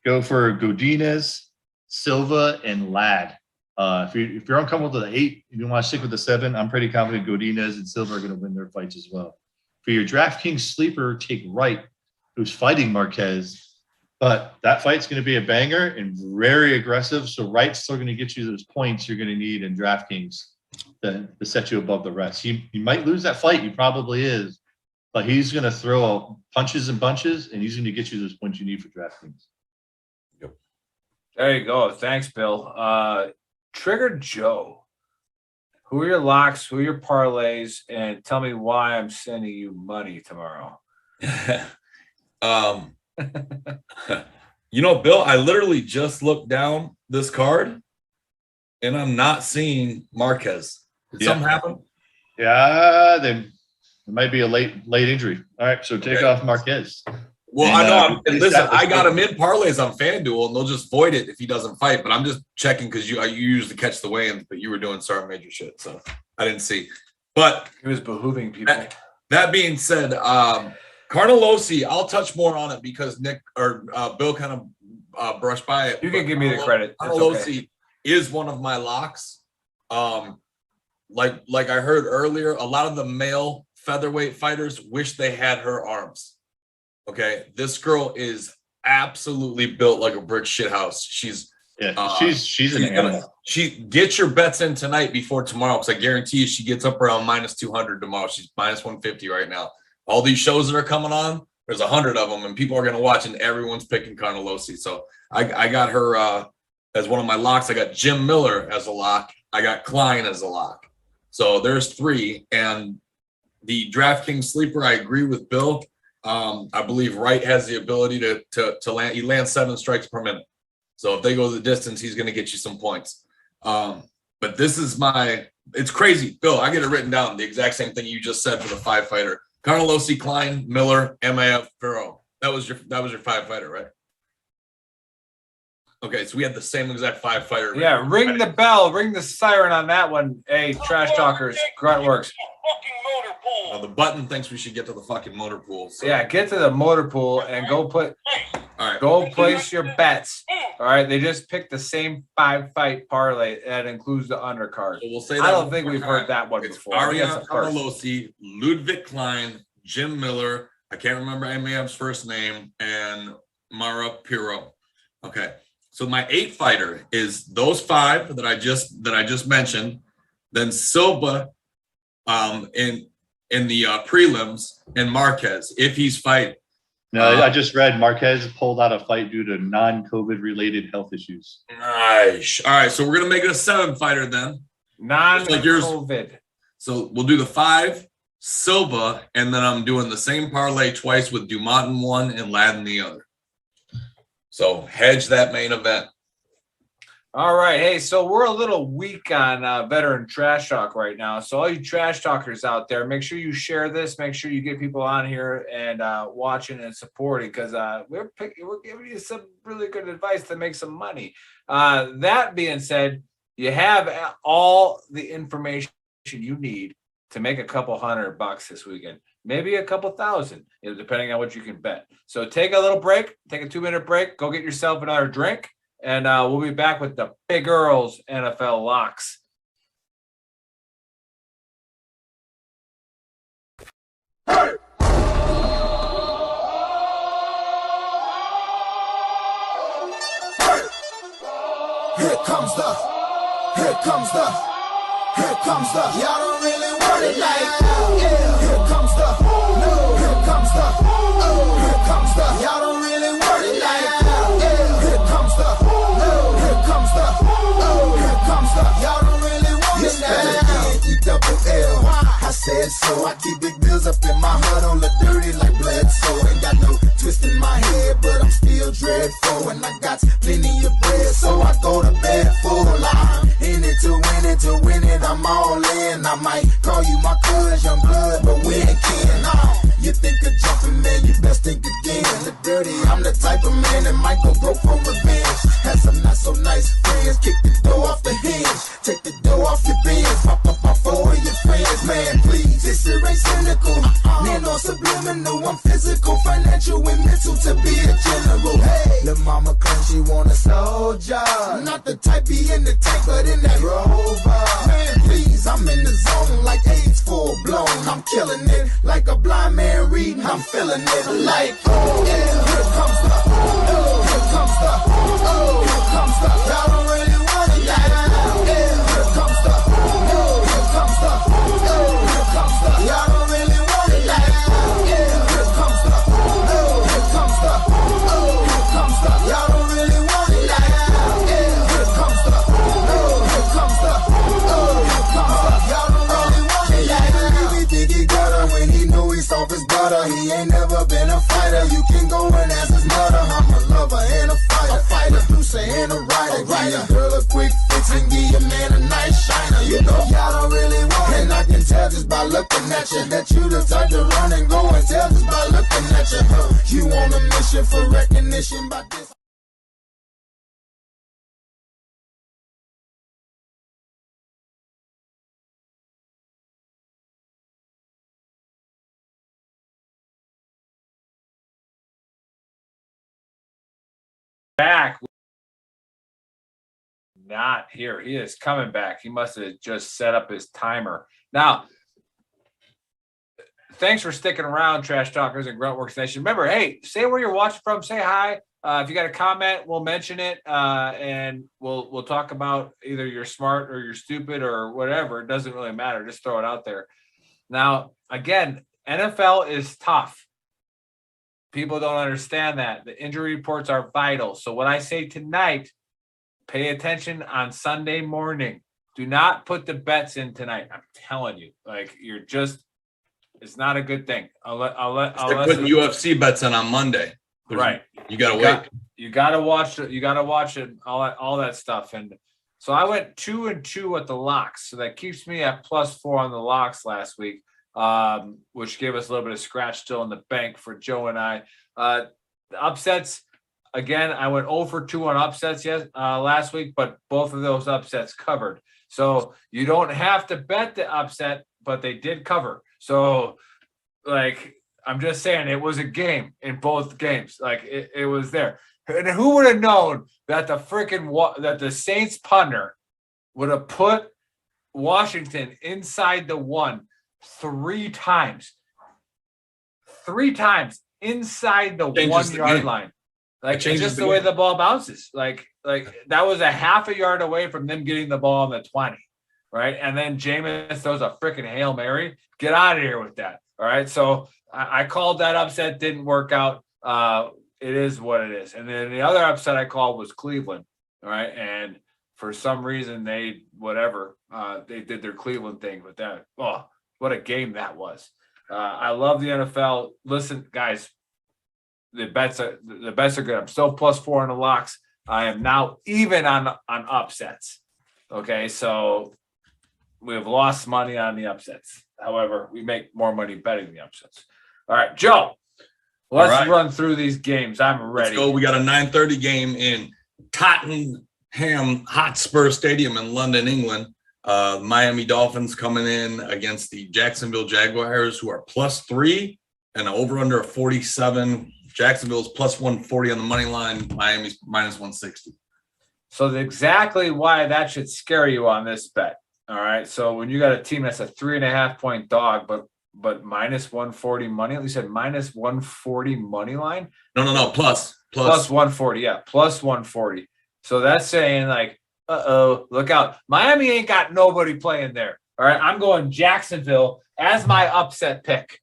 go for Godinez, Silva, and Ladd. If you're uncomfortable with the 8, if you want to stick with the 7, I'm pretty confident Godinez and Silva are going to win their fights as well. For your DraftKings sleeper, take Wright, who's fighting Marquez. But that fight's going to be a banger and very aggressive. So Wright's still going to get you those points you're going to need in DraftKings to set you above the rest. He might lose that fight. He probably is. But he's going to throw punches and bunches, and he's going to get you those points you need for DraftKings. Yep. There you go. Thanks, Bill. Trigger Joe. Who are your locks? Who are your parlays? And tell me why I'm sending you money tomorrow. You know, Bill, I literally just looked down this card and I'm not seeing Marquez. Did something happen? Yeah, there might be a late injury. All right, so take off Marquez. Well, I know. Listen, I got him in parlays on FanDuel, and they'll just void it if he doesn't fight. But I'm just checking because you usually catch the weigh-ins, but you were doing sergeant major shit, so I didn't see. But he was behooving people. That being said, Carnelossi, I'll touch more on it because Nick or Bill kind of brushed by it. You can give me the credit. Carnelossi is one of my locks. Like I heard earlier, a lot of the male featherweight fighters wish they had her arms. Okay, this girl is absolutely built like a brick shithouse. She's an animal. She get your bets in tonight before tomorrow because I guarantee you she gets up around minus 200 tomorrow. She's minus 150 right now. All these shows that are coming on, there's 100 of them, and people are going to watch, and everyone's picking Carnelossi. So I got her as one of my locks. I got Jim Miller as a lock. I got Klein as a lock. So there's 3, and the DraftKings sleeper. I agree with Bill. I believe Wright has the ability to land. He lands 7 strikes per minute. So if they go the distance, he's going to get you some points. But this is it's crazy. Bill, I get it written down. The exact same thing you just said for the 5-fighter. Carnelossi, Klein, Miller, MAF, Farrow. That was your 5-fighter, right? Okay, so we had the same exact 5-fighter. Yeah, ring the bell, ring the siren on that one. Hey, trash talkers, grunt works. The button thinks we should get to the fucking motor pool. So. Yeah, get to the motor pool and go place your bets. All right, they just picked the same 5-fight parlay that includes the undercard. So we'll say I don't think we've heard that one it's before. Ariane Carnelossi, Ludwig Klein, Jim Miller. I can't remember MAF's first name, and Mara Pirro. Okay, so my 8-fighter is those 5 that I just mentioned. Then Silva, in the prelims, and Marquez if he's fighting. No, I just read Marquez pulled out a fight due to non-COVID related health issues. Nice. All right, so we're gonna make it a 7-fighter then. Non-COVID. So we'll do the 5, Silva, and then I'm doing the same parlay twice with Dumont in one and Ladd in the other. So hedge that main event. All right. Hey, so we're a little weak on veteran trash talk right now. So all you trash talkers out there, make sure you share this. Make sure you get people on here and watching and supporting because we're giving you some really good advice to make some money. That being said, you have all the information you need to make a couple $100 this weekend, maybe a couple thousand, depending on what you can bet. So take a little break, take a 2-minute break, go get yourself another drink. And we'll be back with the Big Earl's NFL locks. Here comes the, y'all don't really want it like, yeah. Here comes the, no. Here comes the, oh. Here comes the, y'all don't really want it like, yeah. Here comes the, no. Here comes the, oh. Here comes the, y'all don't really want it like, E-double-L. I said so, I keep big bills up in my hood on the dirty like blood, so ain't got no twist in my head, but I'm still dreadful, and I got plenty of bread, so I go to bed full line. In it to win it, I'm all in. I might call you my cuz, young blood, but we ain't kin. You think of jumping, man, you best think again. The dirty, I'm the type of man that might go broke for revenge. Had some not so nice friends, kick the door off the hinge, take the door off your bins, pop up my phone and your friends, man, please. This shit ain't cynical, man, no subliminal. I'm physical, financial, and mental to be a general. Hey, the mama claims she want a soldier, not the type be in the tank, but in that Rover. Man, please, I'm in the zone like AIDS full blown. I'm killing it like a blind man reading. I'm feeling it like, oh yeah. Here comes the, oh, here comes the, oh, here comes the. Y'all don't really want it like, yeah. Here comes the, oh, here comes the, oh, here comes the. Y'all don't really want it like, yeah. Here comes the, oh, here comes the, oh, here comes the. Y'all don't really want it like, starter. He ain't never been a fighter. You can go and ask his mother. I'm a lover and a fighter, producer and a writer. Give your girl a quick fix and give your man a nice shiner. You know y'all don't really want it, and I can tell just by looking at you that you the type to run and go and tell just by looking at you. You on a mission for recognition by this. Back. Not here. He is coming back. He must have just set up his timer. Now, thanks for sticking around, Trash Talkers and Gruntworks Nation. Remember, hey, say where you're watching from. Say hi. If you got a comment, we'll mention it, and we'll talk about either you're smart or you're stupid or whatever. It doesn't really matter. Just throw it out there. Now, again, NFL is tough. People don't understand that. The injury reports are vital. So what I say tonight, pay attention on Sunday morning. Do not put the bets in tonight. I'm telling you, like it's not a good thing. I'll putting UFC bets in on Monday. Right. You gotta wait. You gotta watch it. You gotta watch it. All that stuff. And so I went 2-2 at the locks. So that keeps me at +4 on the locks last week. Which gave us a little bit of scratch still in the bank for Joe and I. The upsets, again, I went 0-2 on upsets last week, but both of those upsets covered. So you don't have to bet the upset, but they did cover. So, like, I'm just saying it was a game in both games. Like, it was there. And who would have known that the Saints punter would have put Washington inside the 1 3 times. 3 times inside the 1 yard line. Like, just the way the ball bounces. Like that was a half a yard away from them getting the ball on the 20. Right. And then Jameis throws a freaking Hail Mary. Get out of here with that. All right. So I called that upset, didn't work out. It is what it is. And then the other upset I called was Cleveland. All right. And for some reason they did their Cleveland thing with that. Oh, what a game that was. I love the NFL. Listen, guys, the bets are good. I'm still +4 on the locks. I am now even on upsets. Okay, so we've lost money on the upsets. However, we make more money betting the upsets. All right, Joe, let's run through these games. I'm ready. Let's go. We got a 9:30 game in Tottenham Hotspur Stadium in London, England. Miami Dolphins coming in against the Jacksonville Jaguars, who are +3 and over under a 47. Jacksonville's +140 on the money line. Miami's -160. So exactly why that should scare you on this bet. All right. So when you got a team that's a 3.5 point dog, but -140 money, at least at -140 money line. No. Plus 140. Yeah. +140. So that's saying like, look out. Miami ain't got nobody playing there. All right. I'm going Jacksonville as my upset pick.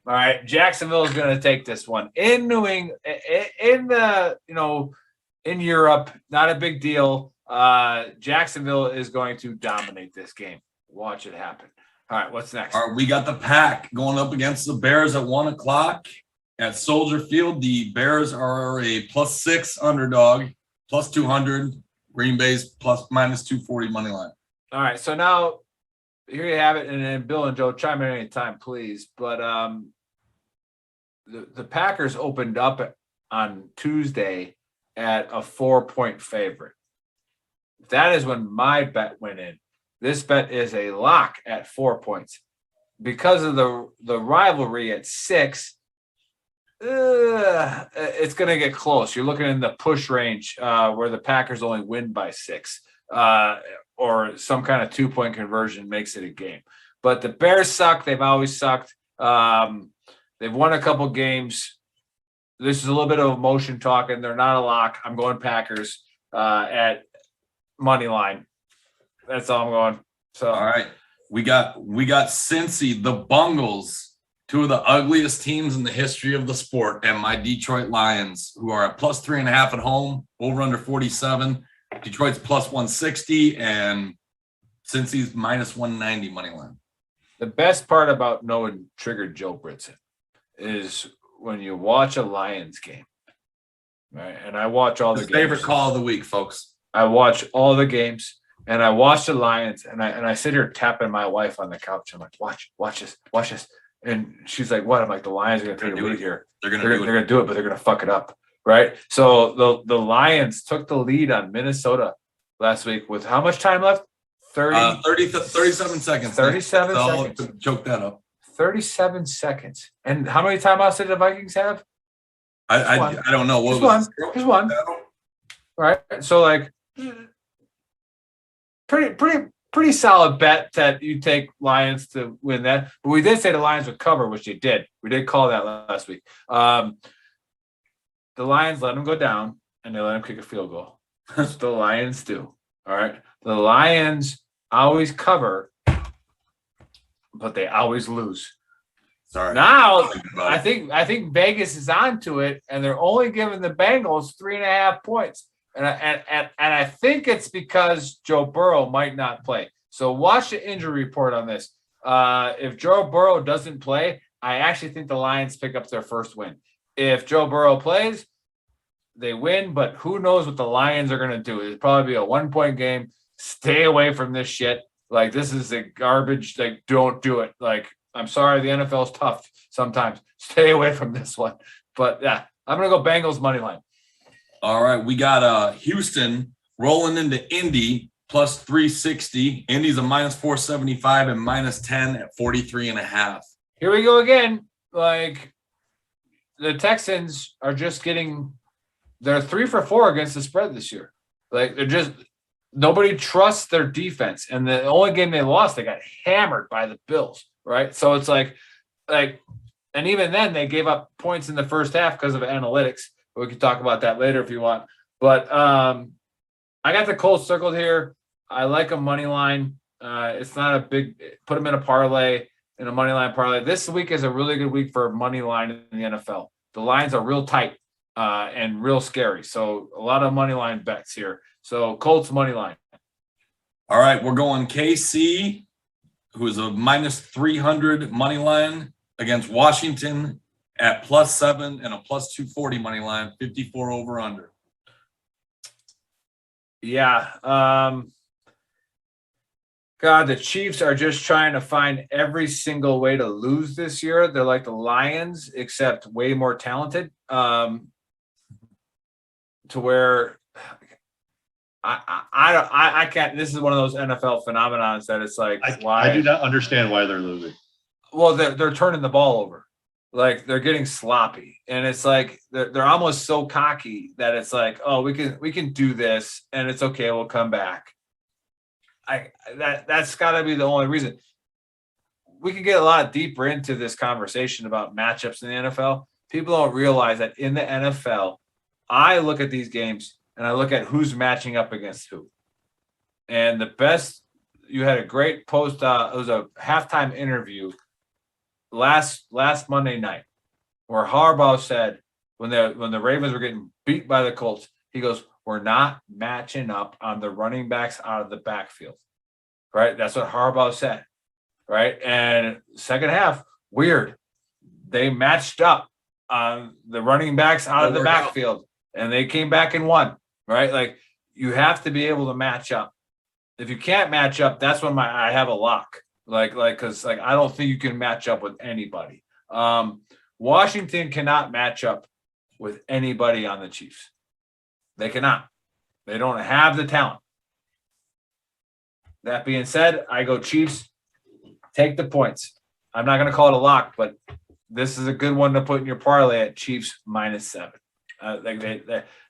All right. Jacksonville is going to take this one in New England, in Europe. Not a big deal. Jacksonville is going to dominate this game. Watch it happen. All right. What's next? All right. We got the Pack going up against the Bears at 1:00 at Soldier Field. The Bears are a +6 underdog, +200. Green Bay's -240 money line. All right, so now here you have it, and then Bill and Joe chime in anytime, please. But the Packers opened up on Tuesday at a 4-point favorite. That is when my bet went in. This bet is a lock at 4 points because of the rivalry at 6. It's going to get close. You're looking in the push range where the Packers only win by 6 or some kind of 2-point conversion makes it a game. But the Bears suck. They've always sucked. They've won a couple games. This is a little bit of emotion talking. They're not a lock. I'm going Packers at money line. That's all I'm going. So all right. We got Cincy, the Bungles, 2 of the ugliest teams in the history of the sport, and my Detroit Lions, who are at +3.5 at home, over under 47. Detroit's +160, and Cincy's -190 money line. The best part about knowing Trigger Joe Britson is when you watch a Lions game, right? And I watch all the games. Favorite call of the week, folks. I watch all the games, and I watch the Lions, and I sit here tapping my wife on the couch. I'm like, watch this. And she's like, what? I'm like, the Lions are going to take a lead here. They're going to do it, but they're going to fuck it up, right? So the Lions took the lead on Minnesota last week with how much time left? 37 seconds. 37 seconds. Choke that up. 37 seconds. And how many timeouts did the Vikings have? I don't know. Just one. Right. So like pretty solid bet that you take Lions to win that. But we did say the Lions would cover, which they did. We did call that last week. The Lions let them go down and they let them kick a field goal. That's what the Lions do. All right. The Lions always cover, but they always lose. Sorry. Now I think Vegas is onto it, and they're only giving the Bengals 3.5 points. And I think it's because Joe Burrow might not play. So watch the injury report on this. If Joe Burrow doesn't play, I actually think the Lions pick up their first win. If Joe Burrow plays, they win, but who knows what the Lions are going to do. It'll probably be a 1-point game. Stay away from this shit. Like, this is a garbage. Like, don't do it. Like, I'm sorry, the NFL is tough sometimes. Stay away from this one. But, yeah, I'm going to go Bengals money line. All right, we got Houston rolling into Indy plus 360. Indy's a minus 475 and minus 10 at 43.5. Here we go again. Like, the Texans are just getting – they're 3 for 4 against the spread this year. Like, they're just – nobody trusts their defense. And the only game they lost, they got hammered by the Bills, right? So it's like and even then they gave up points in the first half because of analytics. We can talk about that later if you want. But I got the Colts circled here. I like a money line. It's not a big – put them in a parlay, in a money line parlay. This week is a really good week for money line in the NFL. The lines are real tight and real scary. So a lot of money line bets here. So Colts money line. All right, we're going KC, who is a minus 300 money line against Washington at plus 7 and a plus 240 money line, 54 over under. Yeah. God, the Chiefs are just trying to find every single way to lose this year. They're like the Lions, except way more talented. To where I can't. This is one of those NFL phenomenons that it's like, why? I do not understand why they're losing. Well, they're turning the ball over. Like, they're getting sloppy, and it's like they're almost so cocky that it's like, oh, we can do this, and it's okay, we'll come back. That's got to be the only reason. We can get a lot deeper into this conversation about matchups in the NFL. People don't realize that in the NFL, I look at these games and I look at who's matching up against who. And the best, you had a great post. It was a halftime interview last Monday night where Harbaugh said when the Ravens were getting beat by the Colts, he goes, "We're not matching up on the running backs out of the backfield." Right? That's what Harbaugh said. Right? And second half, weird. They matched up on the running backs out of the backfield, and they came back and won. Right? Like, you have to be able to match up. If you can't match up, that's when I have a lock. Because I don't think you can match up with anybody. Washington cannot match up with anybody on the Chiefs. They cannot. They don't have the talent. That being said, I go Chiefs. Take the points. I'm not going to call it a lock, but this is a good one to put in your parlay at Chiefs minus 7.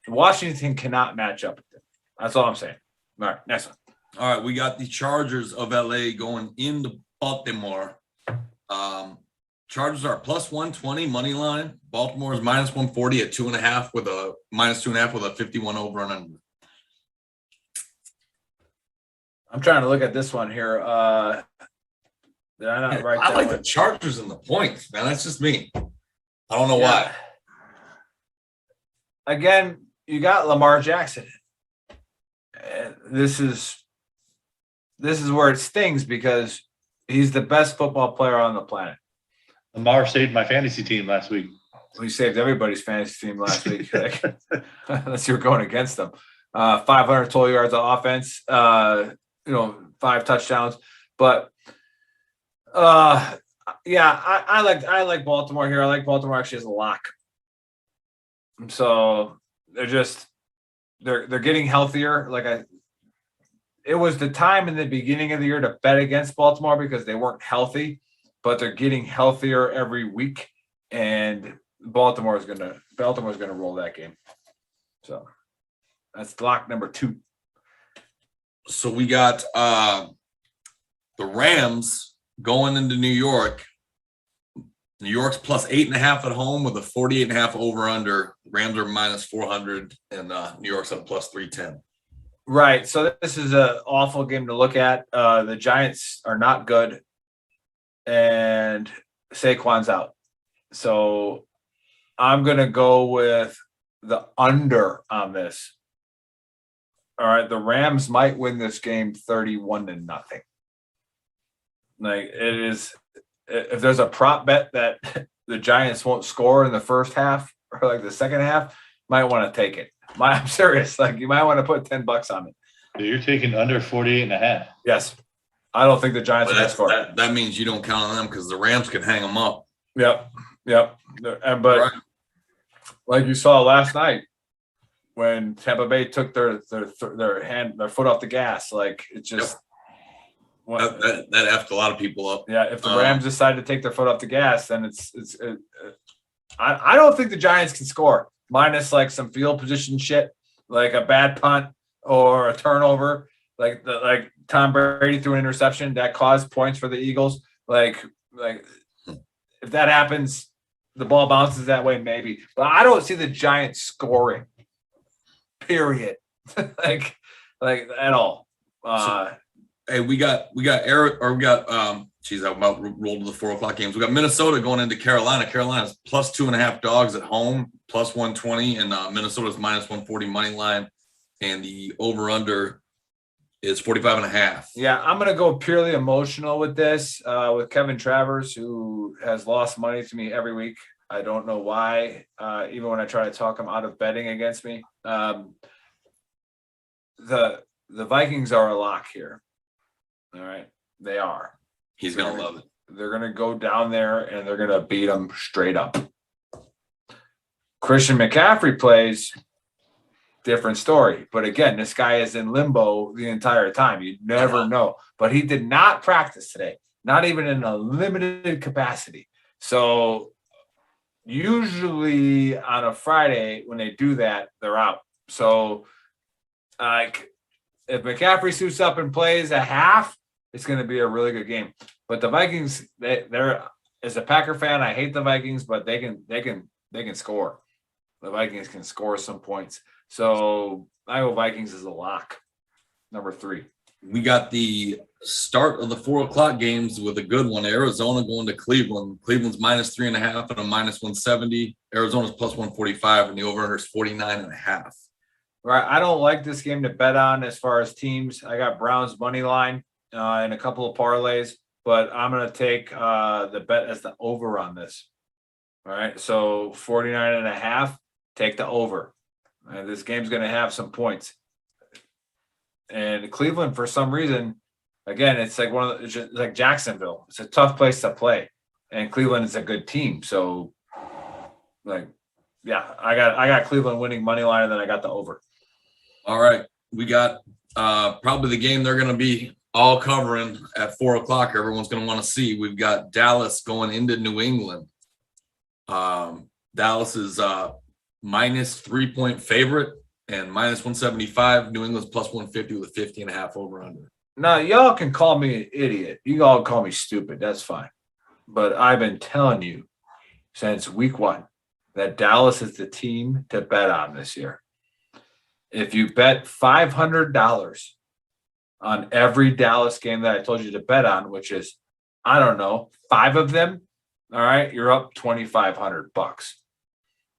Washington cannot match up with them. That's all I'm saying. All right, next one. All right, we got the Chargers of LA going into Baltimore. Chargers are plus 120 money line. Baltimore is minus 140 at 2.5 with a minus 2.5 with a 51 over and under. I'm trying to look at this one here. Did I not write that I like one? the Chargers in the points, man. That's just me. I don't know why. Again, you got Lamar Jackson. This is where it stings because he's the best football player on the planet. Lamar saved my fantasy team last week. We saved everybody's fantasy team last week. Like, unless you were going against them. 500 total yards of offense, 5 touchdowns. But I like Baltimore here. I like Baltimore actually as a lock. So they're getting healthier. It was the time in the beginning of the year to bet against Baltimore because they weren't healthy, but they're getting healthier every week, and Baltimore's gonna roll that game. So that's lock number 2. So we got the Rams going into New York. New York's plus 8.5 at home with a 48.5 over under. Rams are minus 400, and New York's at plus 310. Right. So this is an awful game to look at. The Giants are not good, and Saquon's out. So I'm going to go with the under on this. All right. The Rams might win this game 31-0. Like, it is, if there's a prop bet that the Giants won't score in the first half or like the second half, might want to take it. I'm serious. Like, you might want to put $10 on it. So you're taking under 48.5. Yes. I don't think the Giants are going to score. That means you don't count on them because the Rams can hang them up. Yep. But like you saw last night when Tampa Bay took their foot off the gas, like, it just that effed a lot of people up. Yeah, if the Rams decide to take their foot off the gas, then I don't think the Giants can score minus like some field position shit, like a bad punt or a turnover, like Tom Brady threw an interception that caused points for the Eagles. Like if that happens, the ball bounces that way, maybe. But I don't see the Giants scoring. Period. like at all. Hey, we got Eric, or we got I'm about roll to the 4:00 games. We got Minnesota going into Carolina. Carolina's plus 2.5 dogs at home, plus 120, and Minnesota's minus 140 money line, and the over under is 45.5. Yeah, I'm gonna go purely emotional with this, with Kevin Travers, who has lost money to me every week. I don't know why. Even when I try to talk him out of betting against me, the Vikings are a lock here. All right, they are. He's going to love it. They're going to go down there and they're going to beat them straight up. Christian McCaffrey plays, different story. But again, this guy is in limbo the entire time. You never know. But he did not practice today, not even in a limited capacity. So usually on a Friday when they do that, they're out. So if McCaffrey suits up and plays a half, it's going to be a really good game. But the Vikings, they're as a Packer fan, I hate the Vikings, but they can score. The Vikings can score some points. So I go Vikings as a lock. Number 3. We got the start of the 4:00 games with a good one. Arizona going to Cleveland. Cleveland's minus 3.5 and a minus 170. Arizona's plus 145 and the over-under is 49.5. Right. I don't like this game to bet on as far as teams. I got Browns money line and a couple of parlays, but I'm going to take the bet as the over on this. All right. So 49.5, take the over. This game's going to have some points. And Cleveland, for some reason, again, it's like it's just like Jacksonville. It's a tough place to play. And Cleveland is a good team. So I got Cleveland winning money line, and then I got the over. All right. We got probably the game they're going to be all covering at 4:00. Everyone's going to want to see. We've got Dallas going into New England. Dallas is minus 3-point favorite and minus 175. New England's plus 150 with a 50.5 over under. Now, y'all can call me an idiot. You all call me stupid. That's fine. But I've been telling you since week 1 that Dallas is the team to bet on this year. If you bet $500 on every Dallas game that I told you to bet on, which is, I don't know, 5 of them, all right, you're up $2,500.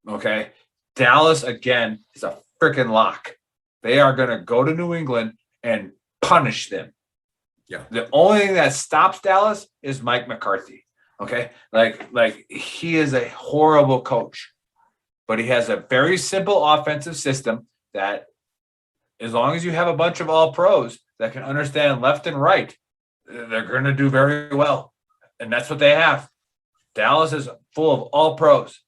Okay. Dallas, again, is a freaking lock. They are going to go to New England and punish them. Yeah. The only thing that stops Dallas is Mike McCarthy. Okay. Like he is a horrible coach, but he has a very simple offensive system that as long as you have a bunch of all pros that can understand left and right, they're going to do very well. And that's what they have. Dallas is full of all pros.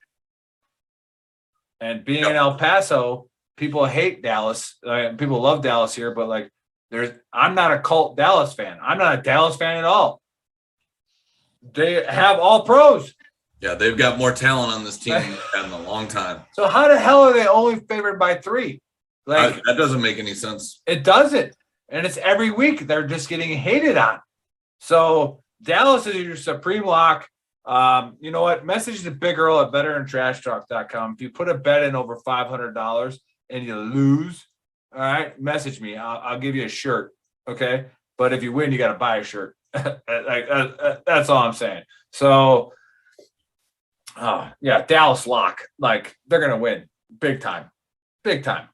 And being in El Paso, people hate Dallas. People love Dallas here, but like I'm not a cult Dallas fan. I'm not a Dallas fan at all. They have all pros. Yeah, they've got more talent on this team than they've had in a long time. So how the hell are they only favored by 3? Like that doesn't make any sense. It doesn't. And it's every week they're just getting hated on. So Dallas is your supreme lock. You know what? Message to Big Earl at veterantrashtalk.com. If you put a bet in over $500 and you lose, all right, message me. I'll give you a shirt. Okay. But if you win, you got to buy a shirt. That's all I'm saying. So, yeah, Dallas lock. Like they're going to win big time. Big time.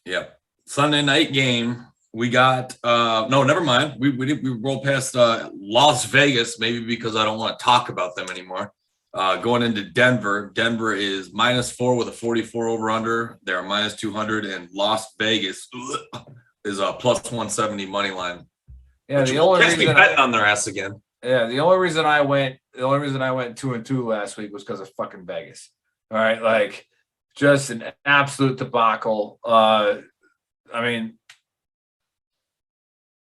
Yep. Sunday night game. We got no, never mind. We rolled past Las Vegas, maybe because I don't want to talk about them anymore. Going into Denver. Denver is -4 with a 44 over under. They're -200, and Las Vegas is a +170 money line. Yeah, the only reason betting on their ass again. Yeah, the only reason I went 2-2 last week was because of fucking Vegas. All right, like just an absolute debacle. I mean,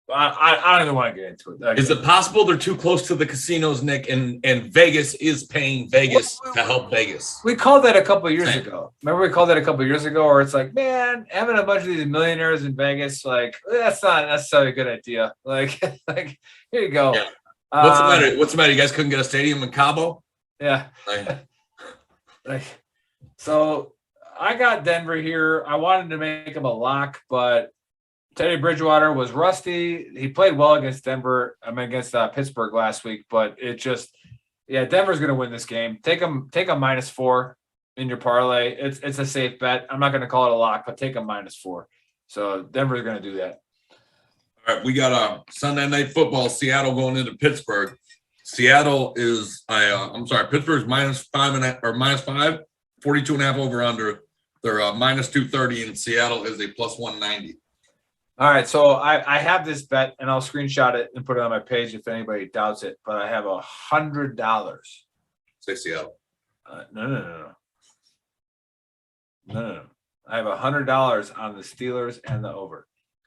I don't even want to get into it. Like, is it possible they're too close to the casinos, Nick, and Vegas is paying Vegas to help Vegas? We called that a couple of years ago. Remember we called that a couple of years ago where it's like, man, having a bunch of these millionaires in Vegas, like that's not necessarily a good idea. Like here you go. Yeah. What's the matter? What's the matter? You guys couldn't get a stadium in Cabo? Yeah. So I got Denver here. I wanted to make him a lock, but Teddy Bridgewater was rusty. He played well against Denver. Against Pittsburgh last week, but it just, Denver's going to win this game. Take them -4 in your parlay. It's a safe bet. I'm not going to call it a lock, but take them -4. So Denver's going to do that. All right, we got a Sunday night football. Seattle going into Pittsburgh. Seattle is, Pittsburgh's -5 or -5, 42.5 over under. They're -230, and Seattle is a +190. All right, so I have this bet, and I'll screenshot it and put it on my page if anybody doubts it. But I have $100. Say Seattle. No. I have $100 on the Steelers and the over.